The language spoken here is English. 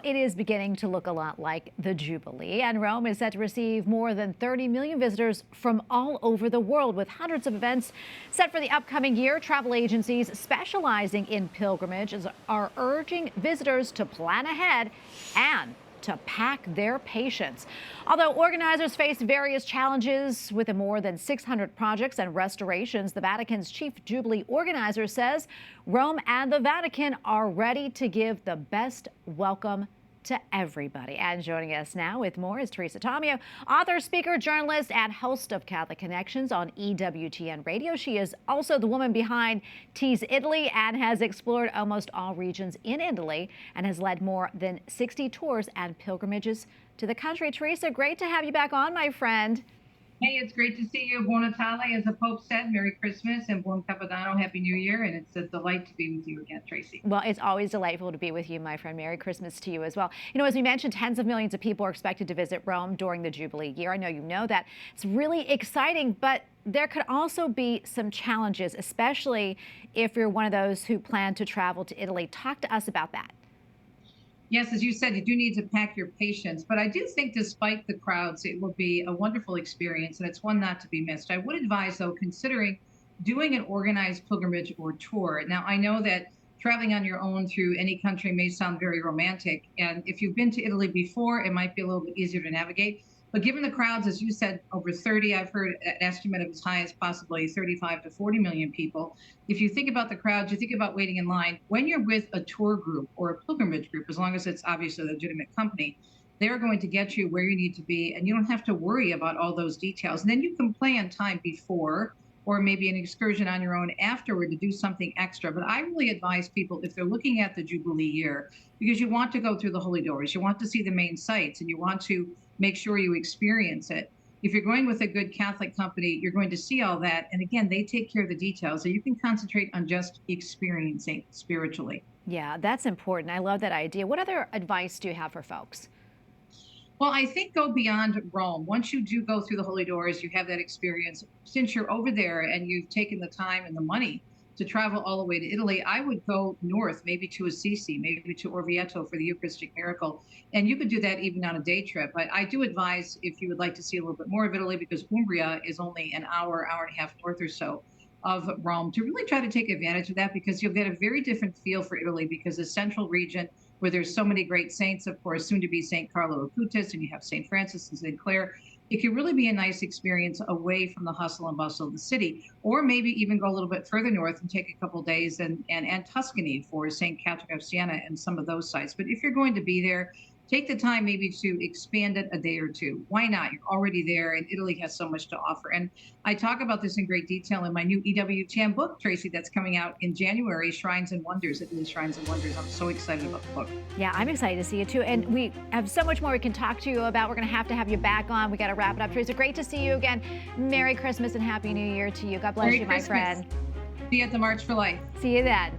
it is beginning to look a lot like the Jubilee, and Rome is set to receive more than 30 million visitors from all over the world, with hundreds of events set for the upcoming year. Travel agencies specializing in pilgrimages are urging visitors to plan ahead and to pack their patience. Although organizers face various challenges with the more than 600 projects and restorations, the Vatican's chief Jubilee organizer says Rome and the Vatican are ready to give the best welcome to everybody. And joining us now with more is Teresa Tomeo, author, speaker, journalist, and host of Catholic Connections on EWTN Radio. She is also the woman behind Tease Italy and has explored almost all regions in Italy and has led more than 60 tours and pilgrimages to the country. Teresa, great to have you back on, my friend. Hey, it's great to see you. Buon Natale, as the Pope said. Merry Christmas and Buon Capodanno, Happy New Year. And it's a delight to be with you again, Tracy. Well, it's always delightful to be with you, my friend. Merry Christmas to you as well. You know, as we mentioned, tens of millions of people are expected to visit Rome during the Jubilee year. I know you know that. It's really exciting, but there could also be some challenges, especially if you're one of those who plan to travel to Italy. Talk to us about that. Yes, as you said, you do need to pack your patience, but I do think despite the crowds, it will be a wonderful experience, and it's one not to be missed. I would advise, though, considering doing an organized pilgrimage or tour. Now, I know that traveling on your own through any country may sound very romantic, and if you've been to Italy before, it might be a little bit easier to navigate. But given the crowds, as you said, over 30, I've heard an estimate of as high as possibly 35 to 40 million people. If you think about the crowds, you think about waiting in line. When you're with a tour group or a pilgrimage group, as long as it's obviously a legitimate company, they're going to get you where you need to be, and you don't have to worry about all those details. And then you can plan time before, or maybe an excursion on your own afterward to do something extra. But I really advise people, if they're looking at the Jubilee year, because you want to go through the holy doors, you want to see the main sites, and you want to make sure you experience it. If you're going with a good Catholic company, you're going to see all that. And again, they take care of the details, so you can concentrate on just experiencing spiritually. Yeah, that's important. I love that idea. What other advice do you have for folks? Well, I think go beyond Rome. Once you do go through the holy doors, you have that experience. Since you're over there and you've taken the time and the money to travel all the way to Italy, I would go north, maybe to Assisi, maybe to Orvieto for the Eucharistic miracle. And you could do that even on a day trip. But I do advise, if you would like to see a little bit more of Italy, because Umbria is only an hour, hour and a half north or so of Rome, to really try to take advantage of that, because you'll get a very different feel for Italy, because the central region, where there's so many great saints, of course, soon to be St. Carlo Acutis, and you have St. Francis and St. Clare. It can really be a nice experience away from the hustle and bustle of the city, or maybe even go a little bit further north and take a couple of days and Tuscany for St. Catherine of Siena and some of those sites. But if you're going to be there, take the time maybe to expand it a day or two. Why not? You're already there, and Italy has so much to offer. And I talk about this in great detail in my new EWTN book, Tracy, that's coming out in January, Shrines and Wonders, Italy's Shrines and Wonders. I'm so excited about the book. Yeah, I'm excited to see it too. And we have so much more we can talk to you about. We're going to have you back on. We got to wrap it up. Teresa, great to see you again. Merry Christmas and Happy New Year to you. God bless Merry you, Christmas. my friend. See you at the March for Life. See you then.